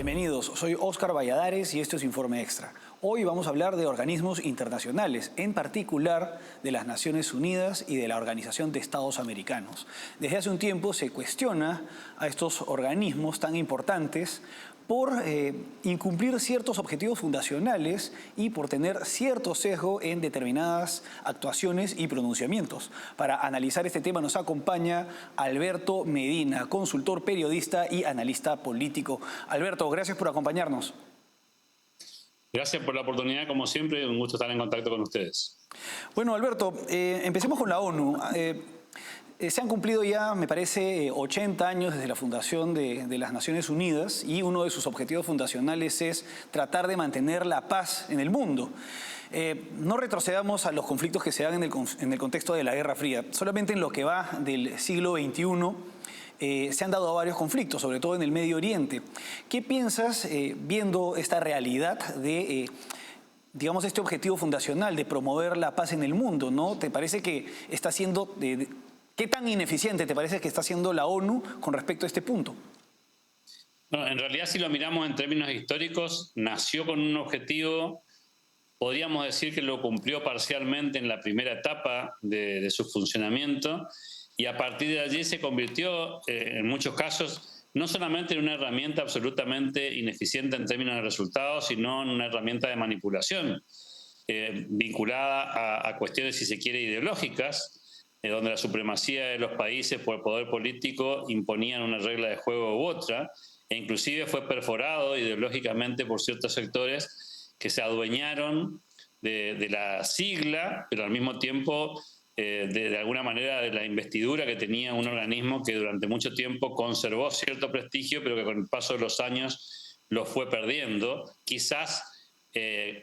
Bienvenidos, soy Óscar Valladares y esto es Informe Extra. Hoy vamos a hablar de organismos internacionales, en particular de las Naciones Unidas y de la Organización de Estados Americanos. Desde hace un tiempo se cuestiona a estos organismos tan importantes por incumplir ciertos objetivos fundacionales y por tener cierto sesgo en determinadas actuaciones y pronunciamientos. Para analizar este tema nos acompaña Alberto Medina, consultor, periodista y analista político. Alberto, gracias por acompañarnos. Gracias por la oportunidad, como siempre, un gusto estar en contacto con ustedes. Bueno, Alberto, empecemos con la ONU. Se han cumplido ya, me parece, 80 años desde la fundación de las Naciones Unidas y uno de sus objetivos fundacionales es tratar de mantener la paz en el mundo. No retrocedamos a los conflictos que se dan en el contexto de la Guerra Fría. Solamente en lo que va del siglo XXI se han dado varios conflictos, sobre todo en el Medio Oriente. ¿Qué piensas viendo esta realidad de digamos, este objetivo fundacional de promover la paz en el mundo, ¿no? ¿Te parece que está siendo... ¿Qué tan ineficiente te parece que está siendo la ONU con respecto a este punto? No, en realidad, si lo miramos en términos históricos, nació con un objetivo, podríamos decir que lo cumplió parcialmente en la primera etapa de su funcionamiento, y a partir de allí se convirtió, en muchos casos, no solamente en una herramienta absolutamente ineficiente en términos de resultados, sino en una herramienta de manipulación, vinculada a cuestiones, si se quiere, ideológicas, donde la supremacía de los países por el poder político imponían una regla de juego u otra, e inclusive fue perforado ideológicamente por ciertos sectores que se adueñaron de la sigla, pero al mismo tiempo de alguna manera de la investidura que tenía un organismo que durante mucho tiempo conservó cierto prestigio, pero que con el paso de los años lo fue perdiendo, quizás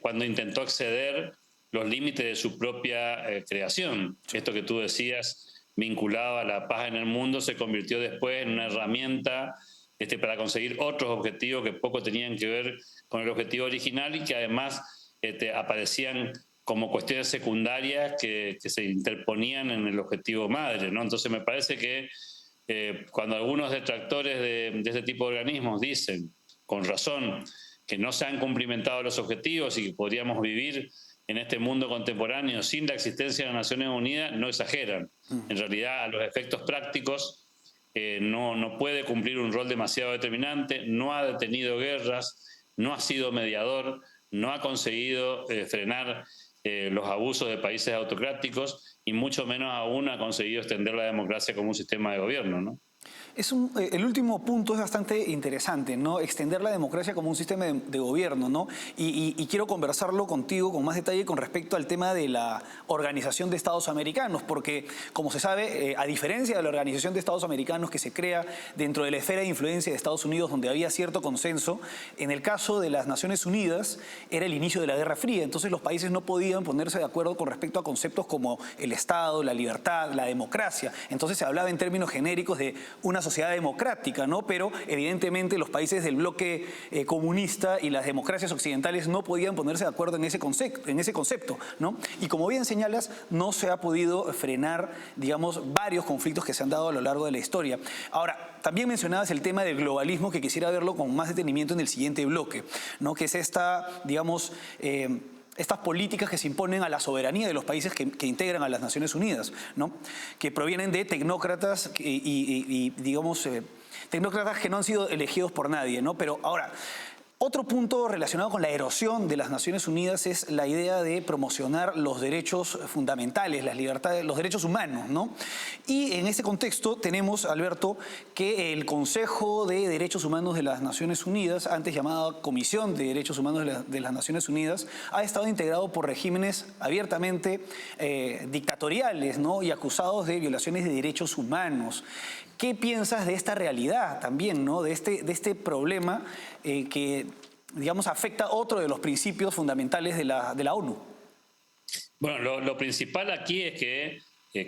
cuando intentó exceder los límites de su propia creación. Esto que tú decías, vinculado a la paz en el mundo, se convirtió después en una herramienta para conseguir otros objetivos que poco tenían que ver con el objetivo original y que además aparecían como cuestiones secundarias que se interponían en el objetivo madre, ¿no? Entonces me parece que cuando algunos detractores de este tipo de organismos dicen, con razón, que no se han cumplimentado los objetivos y que podríamos vivir en este mundo contemporáneo sin la existencia de las Naciones Unidas, no exageran. En realidad, a los efectos prácticos, no puede cumplir un rol demasiado determinante, no ha detenido guerras, no ha sido mediador, no ha conseguido frenar los abusos de países autocráticos y mucho menos aún ha conseguido extender la democracia como un sistema de gobierno, ¿no? El último punto es bastante interesante, ¿no? Extender la democracia como un sistema de gobierno, ¿no? Y quiero conversarlo contigo con más detalle con respecto al tema de la Organización de Estados Americanos, porque, como se sabe, a diferencia de la Organización de Estados Americanos que se crea dentro de la esfera de influencia de Estados Unidos, donde había cierto consenso, en el caso de las Naciones Unidas era el inicio de la Guerra Fría, entonces los países no podían ponerse de acuerdo con respecto a conceptos como el Estado, la libertad, la democracia. Entonces se hablaba en términos genéricos de una sociedad democrática, ¿no? Pero evidentemente los países del bloque comunista y las democracias occidentales no podían ponerse de acuerdo en ese concepto, ¿no? Y como bien señalas, no se ha podido frenar, digamos, varios conflictos que se han dado a lo largo de la historia. Ahora, también mencionabas el tema del globalismo, que quisiera verlo con más detenimiento en el siguiente bloque, ¿no? Que es esta, digamos, estas políticas que se imponen a la soberanía de los países que integran a las Naciones Unidas, ¿no? Que provienen de tecnócratas digamos, tecnócratas que no han sido elegidos por nadie, ¿no? Pero ahora, otro punto relacionado con la erosión de las Naciones Unidas es la idea de promocionar los derechos fundamentales, las libertades, los derechos humanos, ¿no? Y en ese contexto tenemos, Alberto, que el Consejo de Derechos Humanos de las Naciones Unidas, antes llamada Comisión de Derechos Humanos de las Naciones Unidas, ha estado integrado por regímenes abiertamente dictatoriales, ¿no? Y acusados de violaciones de derechos humanos. ¿Qué piensas de esta realidad también, ¿no? De este problema que, digamos, afecta otro de los principios fundamentales de la ONU? Bueno, lo principal aquí es que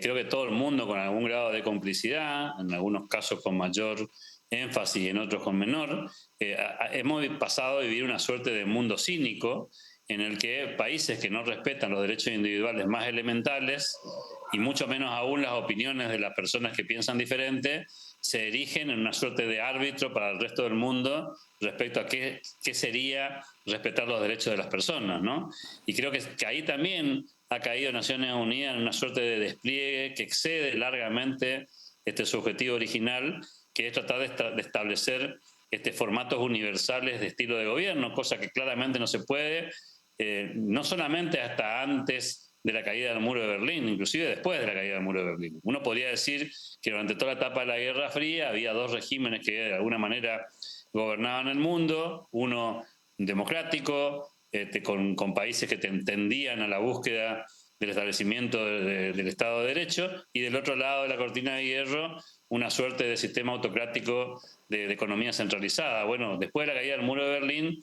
creo que todo el mundo con algún grado de complicidad, en algunos casos con mayor énfasis y en otros con menor, hemos pasado a vivir una suerte de mundo cínico en el que países que no respetan los derechos individuales más elementales y mucho menos aún las opiniones de las personas que piensan diferente, se erigen en una suerte de árbitro para el resto del mundo respecto a qué sería respetar los derechos de las personas, ¿no? Y creo que ahí también ha caído Naciones Unidas en una suerte de despliegue que excede largamente su objetivo original, que es tratar de establecer formatos universales de estilo de gobierno, cosa que claramente no se puede, no solamente hasta antes de la caída del muro de Berlín, inclusive después de la caída del muro de Berlín. Uno podría decir que durante toda la etapa de la Guerra Fría había dos regímenes que de alguna manera gobernaban el mundo, uno democrático, con países que tendían a la búsqueda del establecimiento del Estado de Derecho, y del otro lado de la cortina de hierro una suerte de sistema autocrático de economía centralizada. Bueno, después de la caída del muro de Berlín,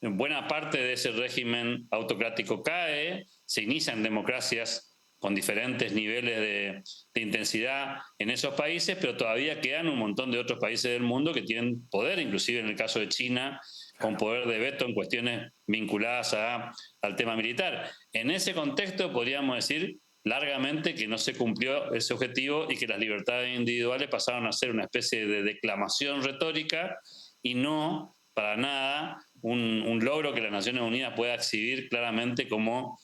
buena parte de ese régimen autocrático cae, se inician democracias con diferentes niveles de intensidad en esos países, pero todavía quedan un montón de otros países del mundo que tienen poder, inclusive en el caso de China, con poder de veto en cuestiones vinculadas al tema militar. En ese contexto podríamos decir largamente que no se cumplió ese objetivo y que las libertades individuales pasaron a ser una especie de declamación retórica y no para nada un logro que las Naciones Unidas pueda exhibir claramente como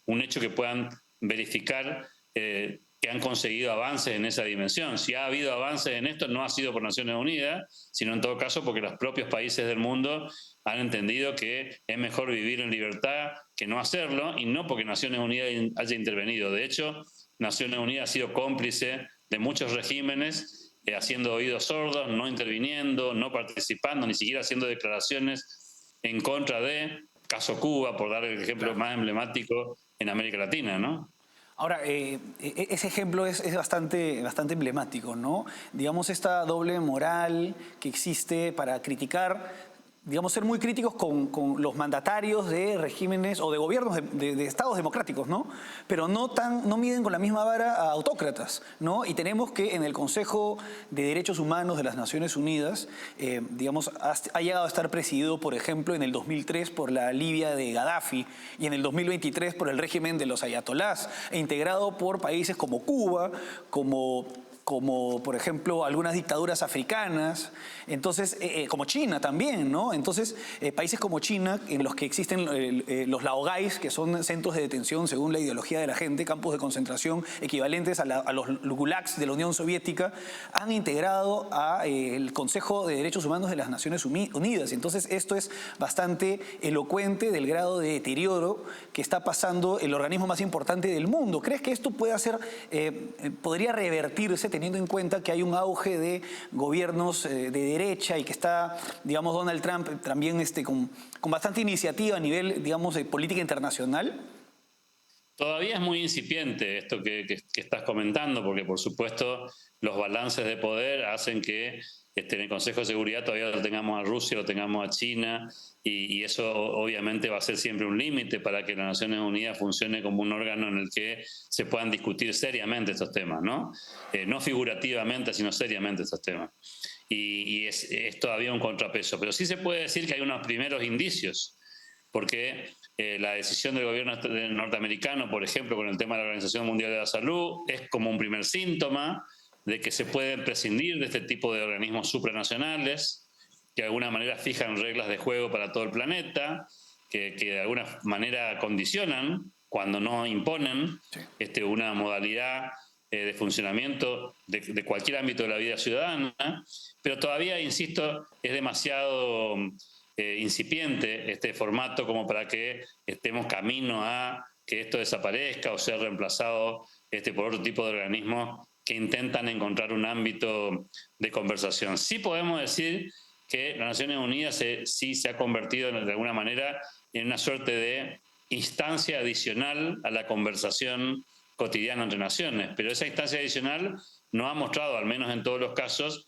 un hecho que puedan verificar que han conseguido avances en esa dimensión. Si ha habido avances en esto, no ha sido por Naciones Unidas, sino en todo caso porque los propios países del mundo han entendido que es mejor vivir en libertad que no hacerlo, y no porque Naciones Unidas haya intervenido. De hecho, Naciones Unidas ha sido cómplice de muchos regímenes, haciendo oídos sordos, no interviniendo, no participando, ni siquiera haciendo declaraciones en contra de, caso Cuba, por dar el ejemplo más emblemático en América Latina, ¿no? Ahora, ese ejemplo es bastante emblemático, ¿no? Digamos, esta doble moral que existe para criticar, digamos, ser muy críticos con los mandatarios de regímenes o de gobiernos de estados democráticos, ¿no? Pero no miden con la misma vara a autócratas, ¿no? Y tenemos que en el Consejo de Derechos Humanos de las Naciones Unidas, digamos, ha llegado a estar presidido, por ejemplo, en el 2003 por la Libia de Gaddafi y en el 2023 por el régimen de los ayatolás, e integrado por países como Cuba, como por ejemplo algunas dictaduras africanas, entonces como China también, ¿no? Entonces países como China, en los que existen los laogais, que son centros de detención según la ideología de la gente, campos de concentración equivalentes a los gulags de la Unión Soviética, han integrado al Consejo de Derechos Humanos de las Naciones Unidas. Entonces esto es bastante elocuente del grado de deterioro que está pasando el organismo más importante del mundo. ¿Crees que esto podría revertirse, teniendo en cuenta que hay un auge de gobiernos de derecha y que está, digamos, Donald Trump también con bastante iniciativa a nivel, digamos, de política internacional? Todavía es muy incipiente esto que estás comentando, porque por supuesto los balances de poder hacen que en el Consejo de Seguridad todavía lo tengamos a Rusia, lo tengamos a China, y eso obviamente va a ser siempre un límite para que las Naciones Unidas funcione como un órgano en el que se puedan discutir seriamente estos temas, ¿no? No figurativamente, sino seriamente estos temas. Y es todavía un contrapeso. Pero sí se puede decir que hay unos primeros indicios, porque la decisión del gobierno norteamericano, por ejemplo, con el tema de la Organización Mundial de la Salud, es como un primer síntoma de que se puede prescindir de este tipo de organismos supranacionales, que de alguna manera fijan reglas de juego para todo el planeta, que de alguna manera condicionan, cuando no imponen, una modalidad de funcionamiento de cualquier ámbito de la vida ciudadana, pero todavía, insisto, es demasiado incipiente este formato como para que estemos camino a que esto desaparezca o sea reemplazado por otro tipo de organismos que intentan encontrar un ámbito de conversación. Sí podemos decir que las Naciones Unidas sí se ha convertido de alguna manera en una suerte de instancia adicional a la conversación cotidiana entre naciones, pero esa instancia adicional no ha mostrado, al menos en todos los casos,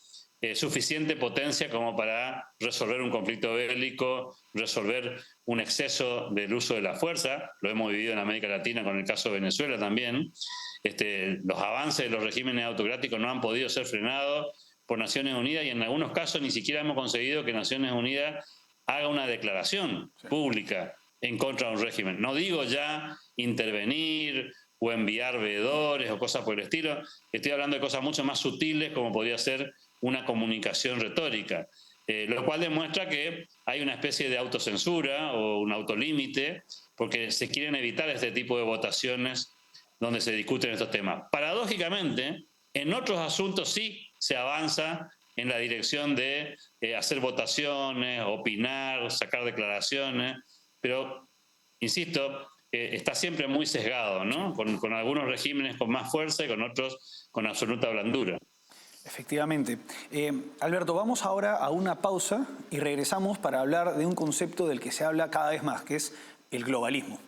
suficiente potencia como para resolver un conflicto bélico, resolver un exceso del uso de la fuerza. Lo hemos vivido en América Latina con el caso de Venezuela también. Los avances de los regímenes autocráticos no han podido ser frenados por Naciones Unidas, y en algunos casos ni siquiera hemos conseguido que Naciones Unidas haga una declaración pública en contra de un régimen. No digo ya intervenir o enviar veedores o cosas por el estilo. Estoy hablando de cosas mucho más sutiles, como podría ser una comunicación retórica, lo cual demuestra que hay una especie de autocensura o un autolímite, porque se quieren evitar este tipo de votaciones donde se discuten estos temas. Paradójicamente, en otros asuntos sí se avanza en la dirección de hacer votaciones, opinar, sacar declaraciones, pero, insisto, está siempre muy sesgado, ¿no? Con algunos regímenes con más fuerza y con otros con absoluta blandura. Efectivamente. Alberto, vamos ahora a una pausa y regresamos para hablar de un concepto del que se habla cada vez más, que es el globalismo.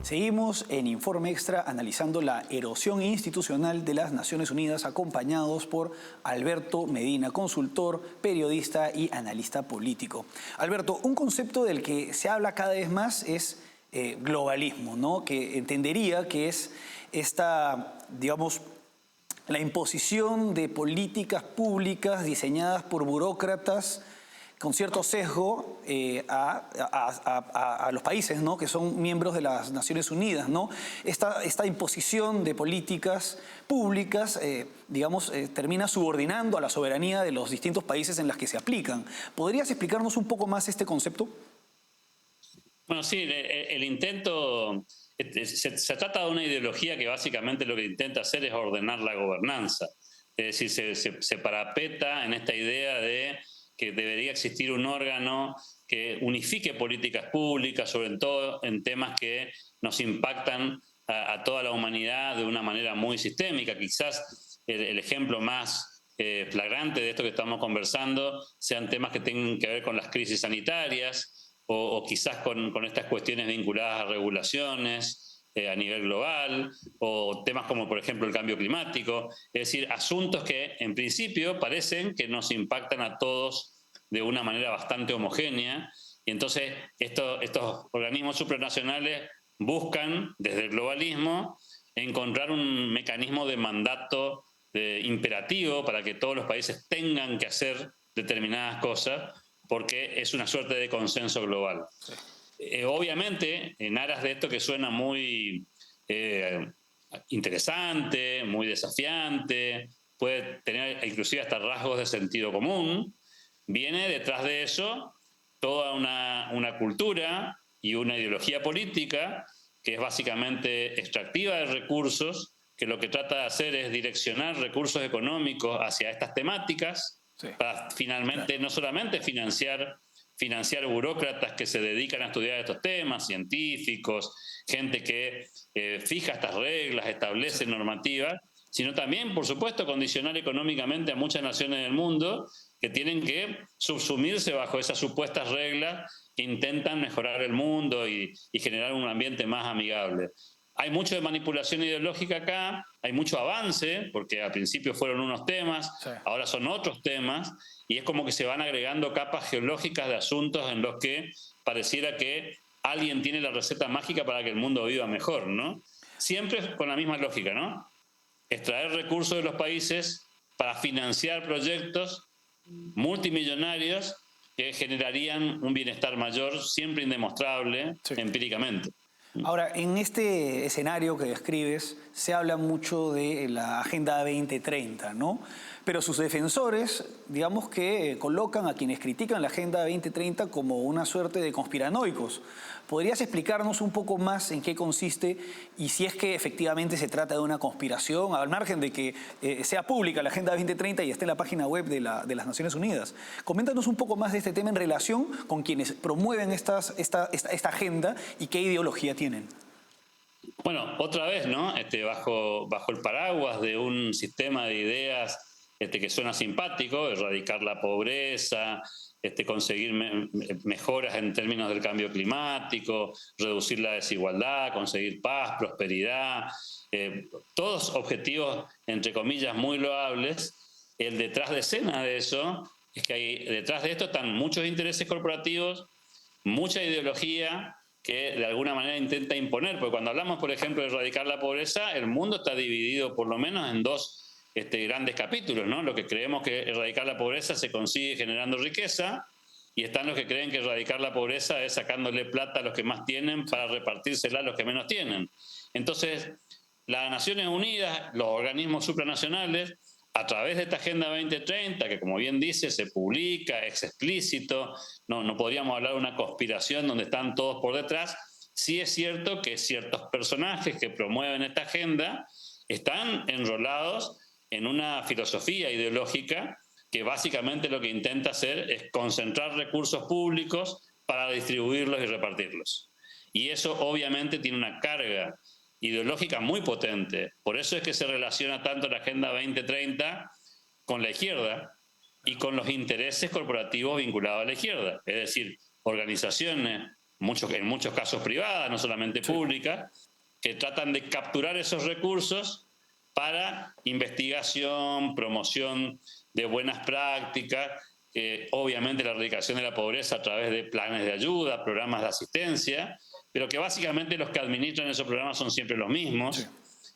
Seguimos en Informe Extra analizando la erosión institucional de las Naciones Unidas, acompañados por Alberto Medina, consultor, periodista y analista político. Alberto, un concepto del que se habla cada vez más es globalismo, ¿no? Que entendería que es esta, digamos, la imposición de políticas públicas diseñadas por burócratas con cierto sesgo a los países, ¿no?, que son miembros de las Naciones Unidas, ¿no? Esta imposición de políticas públicas, termina subordinando a la soberanía de los distintos países en las que se aplican. ¿Podrías explicarnos un poco más este concepto? Bueno, sí, el intento... Se trata de una ideología que básicamente lo que intenta hacer es ordenar la gobernanza. Es decir, se parapeta en esta idea de que debería existir un órgano que unifique políticas públicas, sobre todo en temas que nos impactan a toda la humanidad de una manera muy sistémica. Quizás el ejemplo más flagrante de esto que estamos conversando sean temas que tengan que ver con las crisis sanitarias o quizás con estas cuestiones vinculadas a regulaciones a nivel global, o temas como, por ejemplo, el cambio climático. Es decir, asuntos que, en principio, parecen que nos impactan a todos de una manera bastante homogénea, y entonces estos organismos supranacionales buscan, desde el globalismo, encontrar un mecanismo de mandato imperativo para que todos los países tengan que hacer determinadas cosas, porque es una suerte de consenso global. Sí. Obviamente, en aras de esto que suena muy interesante, muy desafiante, puede tener inclusive hasta rasgos de sentido común, viene detrás de eso toda una cultura y una ideología política que es básicamente extractiva de recursos, que lo que trata de hacer es direccionar recursos económicos hacia estas temáticas, sí, para finalmente no solamente financiar burócratas que se dedican a estudiar estos temas, científicos, gente que fija estas reglas, establece normativas, sino también, por supuesto, condicionar económicamente a muchas naciones del mundo que tienen que subsumirse bajo esas supuestas reglas que intentan mejorar el mundo y generar un ambiente más amigable. Hay mucho de manipulación ideológica acá, hay mucho avance, porque al principio fueron unos temas, sí, ahora son otros temas, y es como que se van agregando capas geológicas de asuntos en los que pareciera que alguien tiene la receta mágica para que el mundo viva mejor, ¿no? Siempre con la misma lógica, ¿no? Extraer recursos de los países para financiar proyectos multimillonarios que generarían un bienestar mayor, siempre indemostrable, sí, empíricamente. Ahora, en este escenario que describes, se habla mucho de la Agenda 2030, ¿no? Pero sus defensores, digamos que colocan a quienes critican la Agenda 2030 como una suerte de conspiranoicos. ¿Podrías explicarnos un poco más en qué consiste y si es que efectivamente se trata de una conspiración, al margen de que sea pública la Agenda 2030 y esté en la página web de las Naciones Unidas? Coméntanos un poco más de este tema en relación con quienes promueven esta agenda y qué ideología tienen. Bueno, otra vez, ¿no? Bajo el paraguas de un sistema de ideas que suena simpático, erradicar la pobreza, conseguir mejoras en términos del cambio climático, reducir la desigualdad, conseguir paz, prosperidad, todos objetivos, entre comillas, muy loables. El detrás de escena de eso es que detrás de esto están muchos intereses corporativos, mucha ideología que de alguna manera intenta imponer, porque cuando hablamos, por ejemplo, de erradicar la pobreza, el mundo está dividido por lo menos en dos grandes capítulos, ¿no? Lo que creemos que erradicar la pobreza se consigue generando riqueza, y están los que creen que erradicar la pobreza es sacándole plata a los que más tienen para repartírsela a los que menos tienen. Entonces, las Naciones Unidas, los organismos supranacionales, a través de esta Agenda 2030, que como bien dice, se publica, es explícito, no podríamos hablar de una conspiración donde están todos por detrás, sí es cierto que ciertos personajes que promueven esta agenda están enrolados en una filosofía ideológica que básicamente lo que intenta hacer es concentrar recursos públicos para distribuirlos y repartirlos. Y eso obviamente tiene una carga ideológica muy potente. Por eso es que se relaciona tanto la Agenda 2030 con la izquierda y con los intereses corporativos vinculados a la izquierda. Es decir, organizaciones, en muchos casos privadas, no solamente públicas, que tratan de capturar esos recursos para investigación, promoción de buenas prácticas, obviamente la erradicación de la pobreza a través de planes de ayuda, programas de asistencia, pero que básicamente los que administran esos programas son siempre los mismos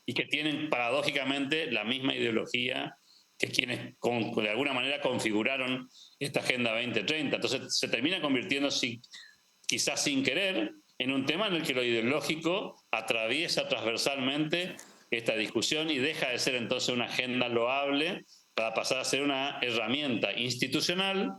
y que tienen paradójicamente la misma ideología que quienes de alguna manera configuraron esta Agenda 2030. Entonces se termina convirtiendo, quizás sin querer, en un tema en el que lo ideológico atraviesa transversalmente esta discusión y deja de ser entonces una agenda loable para pasar a ser una herramienta institucional,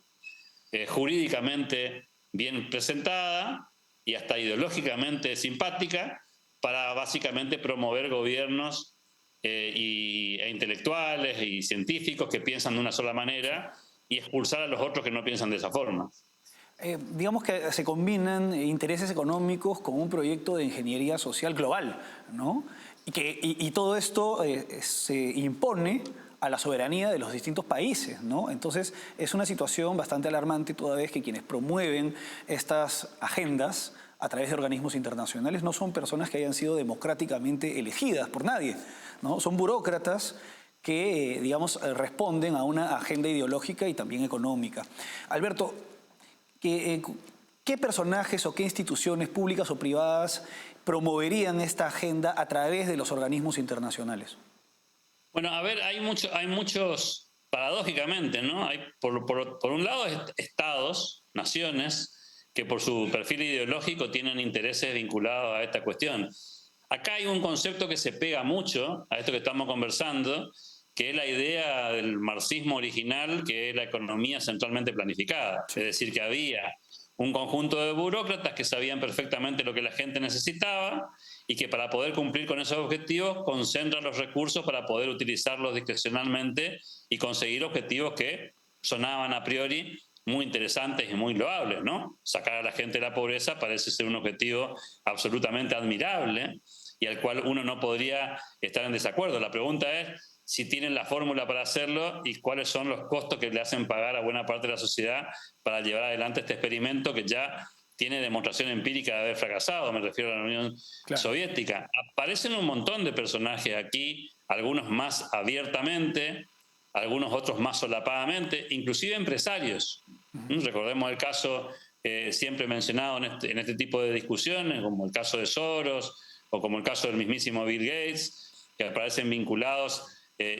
jurídicamente bien presentada y hasta ideológicamente simpática para básicamente promover gobiernos e intelectuales y científicos que piensan de una sola manera y expulsar a los otros que no piensan de esa forma. Digamos que se combinan intereses económicos con un proyecto de ingeniería social global, ¿no? Y todo esto se impone a la soberanía de los distintos países, ¿no? Entonces es una situación bastante alarmante toda vez que quienes promueven estas agendas a través de organismos internacionales no son personas que hayan sido democráticamente elegidas por nadie, ¿no? Son burócratas que, digamos, responden a una agenda ideológica y también económica. Alberto, ¿qué personajes o qué instituciones públicas o privadas promoverían esta agenda a través de los organismos internacionales? Bueno, a ver, hay muchos, paradójicamente, ¿no? Hay, por un lado, estados, naciones, que por su perfil ideológico tienen intereses vinculados a esta cuestión. Acá hay un concepto que se pega mucho a esto que estamos conversando, que es la idea del marxismo original, que es la economía centralmente planificada. Es decir, que había un conjunto de burócratas que sabían perfectamente lo que la gente necesitaba y que para poder cumplir con esos objetivos concentran los recursos para poder utilizarlos discrecionalmente y conseguir objetivos que sonaban a priori muy interesantes y muy loables, ¿no? Sacar a la gente de la pobreza parece ser un objetivo absolutamente admirable y al cual uno no podría estar en desacuerdo. La pregunta es si tienen la fórmula para hacerlo y cuáles son los costos que le hacen pagar a buena parte de la sociedad para llevar adelante este experimento que ya tiene demostración empírica de haber fracasado, me refiero a la Unión Soviética. Aparecen un montón de personajes aquí, algunos más abiertamente, algunos otros más solapadamente, inclusive empresarios. Recordemos el caso siempre mencionado en este tipo de discusiones, como el caso de Soros o como el caso del mismísimo Bill Gates, que aparecen vinculados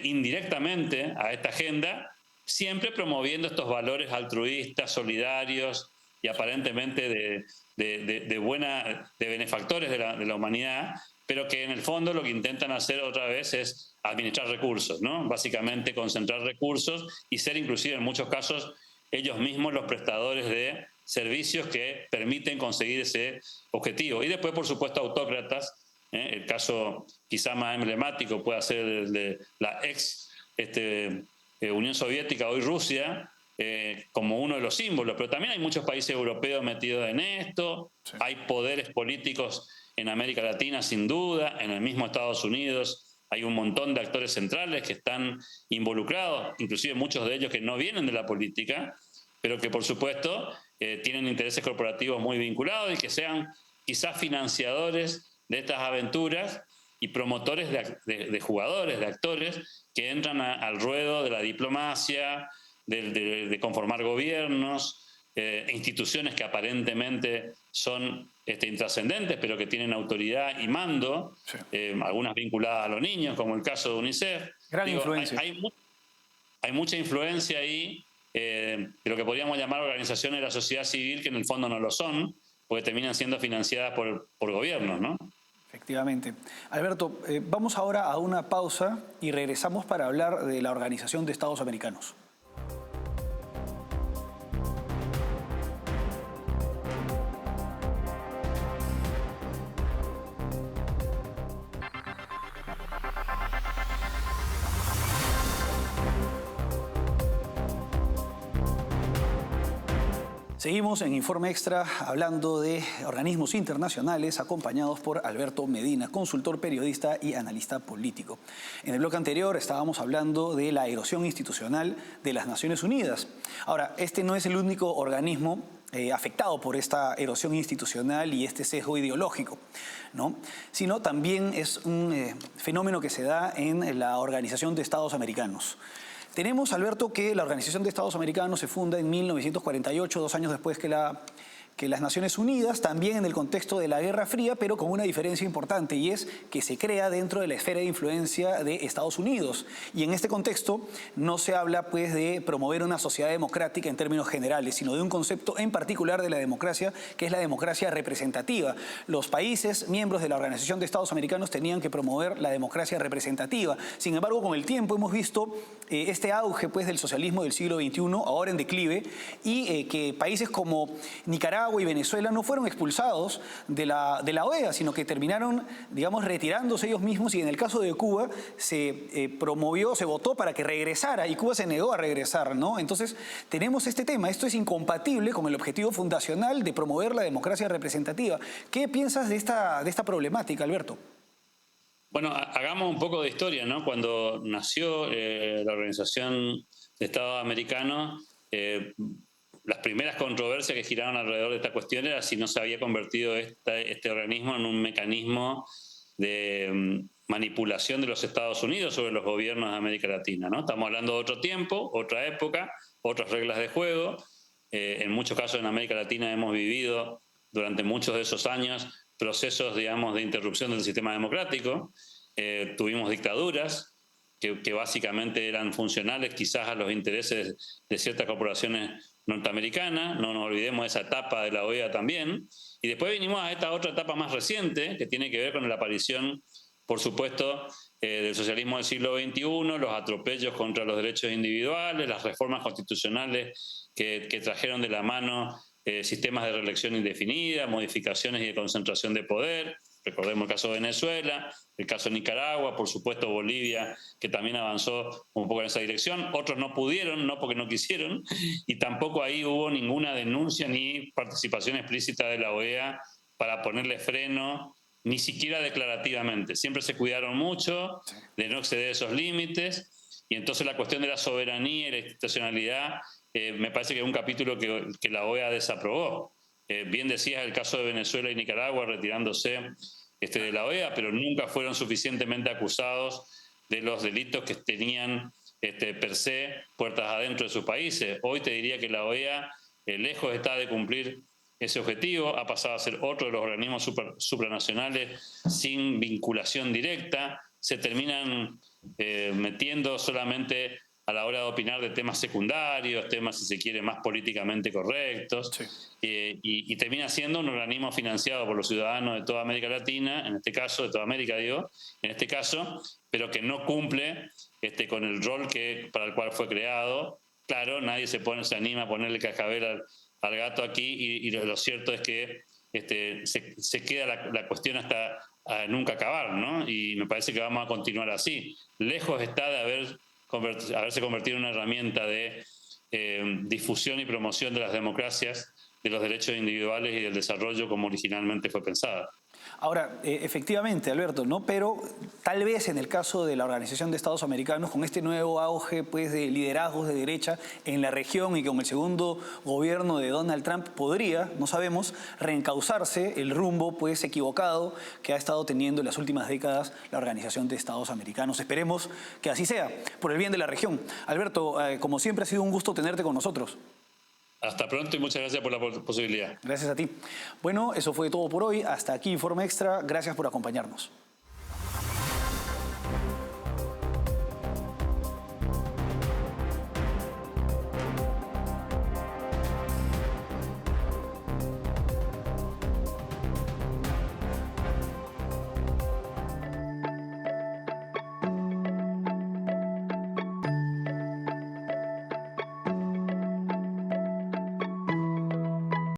indirectamente a esta agenda, siempre promoviendo estos valores altruistas, solidarios y aparentemente de benefactores de la humanidad, pero que en el fondo lo que intentan hacer otra vez es administrar recursos, ¿no? Básicamente concentrar recursos y ser inclusive en muchos casos ellos mismos los prestadores de servicios que permiten conseguir ese objetivo. Y después, por supuesto, autócratas. El caso quizá más emblemático puede ser el de la ex Unión Soviética, hoy Rusia, como uno de los símbolos, pero también hay muchos países europeos metidos en esto, hay poderes políticos en América Latina sin duda, en el mismo Estados Unidos hay un montón de actores centrales que están involucrados, inclusive muchos de ellos que no vienen de la política, pero que por supuesto tienen intereses corporativos muy vinculados y que sean quizás financiadores de estas aventuras y promotores de jugadores, de actores que entran al ruedo de la diplomacia, de conformar gobiernos, instituciones que aparentemente son intrascendentes, pero que tienen autoridad y mando, Sí. algunas vinculadas a los niños, como el caso de UNICEF. Gran influencia. Hay mucha influencia ahí de lo que podríamos llamar organizaciones de la sociedad civil, que en el fondo no lo son, porque terminan siendo financiadas por gobiernos, ¿no? Efectivamente. Alberto, vamos ahora a una pausa y regresamos para hablar de la Organización de Estados Americanos. Seguimos en Informe Extra hablando de organismos internacionales acompañados por Alberto Medina, consultor, periodista y analista político. En el bloque anterior estábamos hablando de la erosión institucional de las Naciones Unidas. Ahora, este no es el único organismo afectado por esta erosión institucional y este sesgo ideológico, ¿no? Sino también es un fenómeno que se da en la Organización de Estados Americanos. Tenemos, Alberto, que la Organización de Estados Americanos se funda en 1948, 2 años después que las Naciones Unidas, también en el contexto de la Guerra Fría, pero con una diferencia importante, y es que se crea dentro de la esfera de influencia de Estados Unidos. Y en este contexto no se habla pues de promover una sociedad democrática en términos generales, sino de un concepto en particular de la democracia, que es la democracia representativa. Los países miembros de la Organización de Estados Americanos tenían que promover la democracia representativa. Sin embargo, con el tiempo hemos visto este auge pues del socialismo del siglo XXI, ahora en declive, y que países como Nicaragua y Venezuela no fueron expulsados de la OEA, sino que terminaron, digamos, retirándose ellos mismos, y en el caso de Cuba se promovió, se votó para que regresara, y Cuba se negó a regresar, ¿no? Entonces tenemos este tema. Esto es incompatible con el objetivo fundacional de promover la democracia representativa. ¿Qué piensas de esta problemática, Alberto? Bueno, hagamos un poco de historia, ¿no? Cuando nació la Organización de Estados Americanos, las primeras controversias que giraron alrededor de esta cuestión era si no se había convertido este organismo en un mecanismo de manipulación de los Estados Unidos sobre los gobiernos de América Latina, ¿no? Estamos hablando de otro tiempo, otra época, otras reglas de juego. En muchos casos en América Latina hemos vivido durante muchos de esos años procesos, digamos, de interrupción del sistema democrático. Tuvimos dictaduras que básicamente eran funcionales quizás a los intereses de ciertas corporaciones norteamericanas. No nos olvidemos de esa etapa de la OEA también. Y después vinimos a esta otra etapa más reciente, que tiene que ver con la aparición, por supuesto, del socialismo del siglo XXI, los atropellos contra los derechos individuales, las reformas constitucionales que trajeron de la mano sistemas de reelección indefinida, modificaciones y de concentración de poder. Recordemos el caso de Venezuela, el caso de Nicaragua, por supuesto Bolivia, que también avanzó un poco en esa dirección. Otros no pudieron, no porque no quisieron, y tampoco ahí hubo ninguna denuncia ni participación explícita de la OEA para ponerle freno, ni siquiera declarativamente. Siempre se cuidaron mucho de no exceder esos límites, y entonces la cuestión de la soberanía y la institucionalidad me parece que es un capítulo que la OEA desaprobó. Bien decías el caso de Venezuela y Nicaragua retirándose de la OEA, pero nunca fueron suficientemente acusados de los delitos que tenían per se puertas adentro de sus países. Hoy te diría que la OEA, lejos está de cumplir ese objetivo, ha pasado a ser otro de los organismos supranacionales sin vinculación directa. Se terminan metiendo solamente a la hora de opinar de temas secundarios, temas, si se quiere, más políticamente correctos, sí. Y termina siendo un organismo financiado por los ciudadanos de toda América Latina, en este caso, de toda América, digo, en este caso, pero que no cumple con el rol para el cual fue creado. Claro, nadie se anima a ponerle cascabel al gato aquí, y lo cierto es que se queda la cuestión hasta nunca acabar, ¿no? Y me parece que vamos a continuar así. Lejos está de haberse convertido en una herramienta de difusión y promoción de las democracias, de los derechos individuales y del desarrollo como originalmente fue pensada. Ahora, efectivamente, Alberto, ¿no? Pero tal vez en el caso de la Organización de Estados Americanos, con este nuevo auge pues, de liderazgos de derecha en la región y con el segundo gobierno de Donald Trump, podría, no sabemos, reencauzarse el rumbo pues, equivocado que ha estado teniendo en las últimas décadas la Organización de Estados Americanos. Esperemos que así sea, por el bien de la región. Alberto, como siempre, ha sido un gusto tenerte con nosotros. Hasta pronto y muchas gracias por la posibilidad. Gracias a ti. Bueno, eso fue todo por hoy. Hasta aquí Informe Extra. Gracias por acompañarnos.